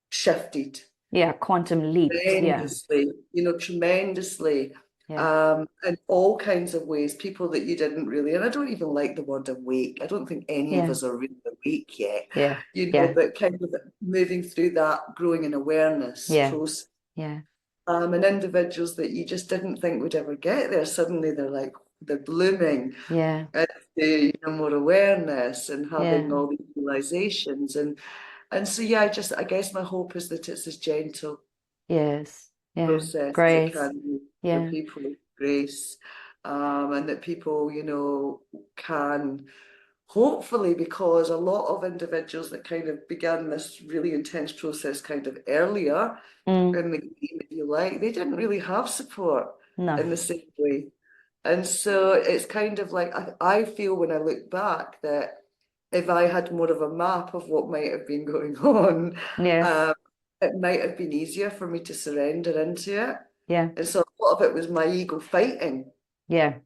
shifted Yeah. Quantum leaped. Yeah. tremendously, tremendously. Yeah. In all kinds of ways, people that you didn't really, and I don't even like the word awake. I don't think any of Yeah. us are really awake yet, Yeah. you know, Yeah. but kind of moving through that growing in awareness Yeah. process. Yeah. And individuals that you just didn't think would ever get there, suddenly they're blooming Yeah. into, you know, more awareness and having Yeah. all these realizations. And so yeah, I guess my hope is that it's as gentle Yes. Yeah. process as it Grace. can be for Yeah. people with grace, and that people, you know, can hopefully, because a lot of individuals that kind of began this really intense process kind of earlier Mm. in the game, if you like, they didn't really have support No. in the same way. And so it's kind of like I feel when I look back that if I had more of a map of what might have been going on, Yes. um, it might have been easier for me to surrender into it. Yeah. And so a lot of it was my ego fighting Yeah.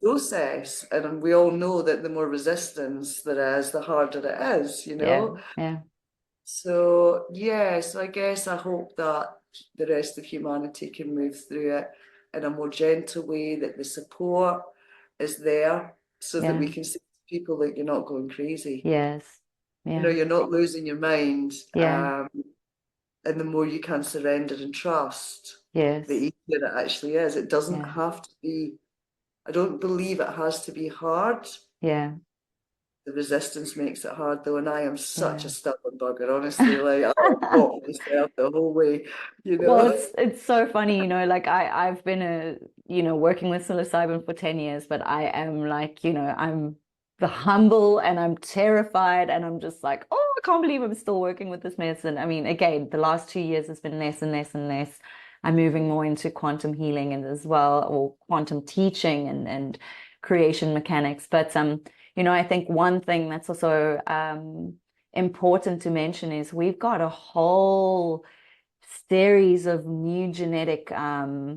process. And we all know that the more resistance there is, the harder it is, you Yeah. know? Yeah. So, yeah, so I guess I hope that the rest of humanity can move through it in a more gentle way, that the support is there so that we Yeah. can see people that you're not going crazy. Yes. You know, Yeah. you're not losing your mind. Yeah. And the more you can surrender and trust, the Yes. easier it actually is. It doesn't Yeah. have to be, I don't believe it has to be hard. Yeah. The resistance makes it hard though, and I am such Yeah. a stubborn bugger, honestly. Like I'll pop myself the whole way, you Well, know. it's so funny, like I've been working with psilocybin for 10 years, but I am like, I'm the humble and I'm terrified and I'm just like, oh, I can't believe I'm still working with this medicine. I mean, again, the last 2 years has been less and less and less. I'm moving more into quantum healing and as well, or quantum teaching and creation mechanics. But I think one thing that's also important to mention is we've got a whole series of new genetic uh,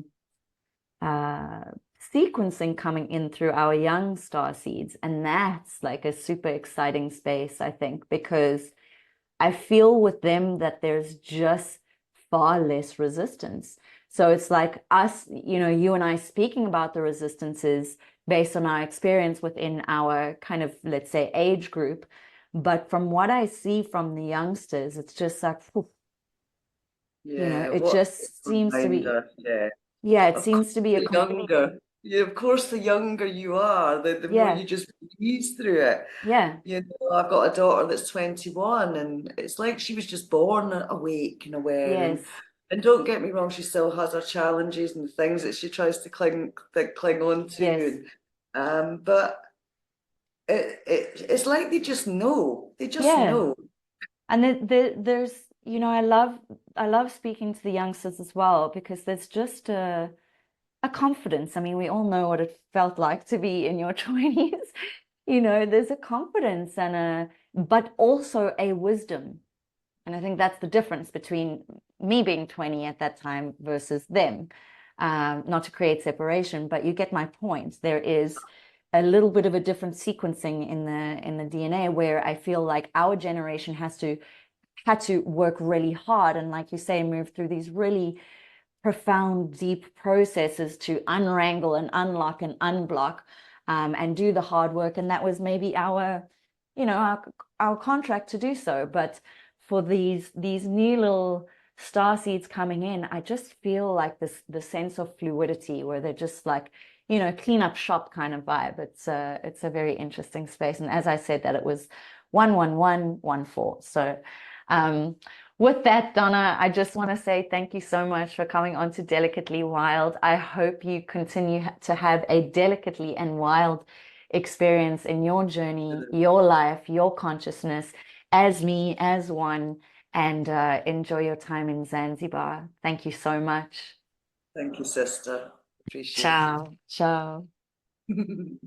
sequencing coming in through our young star seeds. And that's like a super exciting space, I think, because I feel with them that there's just far less resistance. So it's like us, you and I speaking about the resistances based on our experience within our kind of, let's say, age group. But from what I see from the youngsters, it's just like, Yeah, it what just a seems to be, reminder. Yeah. yeah, it Of course, seems to be a the complete, younger, yeah, of course, the younger you are, the more yeah, you just breeze through it. yeah, You know, I've got a daughter that's 21, and it's like she was just born awake and aware. yes, And don't get me wrong, she still has her challenges and things that she tries to cling on yes, to. But it's like they just know. They just yeah. know. And there's, I love speaking to the youngsters as well because there's just a confidence. I mean, we all know what it felt like to be in your 20s. There's a confidence but also a wisdom. And I think that's the difference between me being 20 at that time versus them. Not to create separation, but you get my point. There is a little bit of a different sequencing in the DNA where I feel like our generation had to work really hard and, like you say, move through these really profound, deep processes to unwrangle and unlock and unblock, and do the hard work. And that was maybe our contract to do so. But for these new little star seeds coming in, I just feel like the sense of fluidity where they're just like, clean up shop kind of vibe. It's a very interesting space. And as I said, that it was 11114. So with that, Donna, I just want to say thank you so much for coming on to Delicately Wild. I hope you continue to have a delicately and wild experience in your journey, your life, your consciousness, as me, as one, and enjoy your time in Zanzibar. Thank you so much. Thank you, sister. Appreciate Ciao. Ciao. it.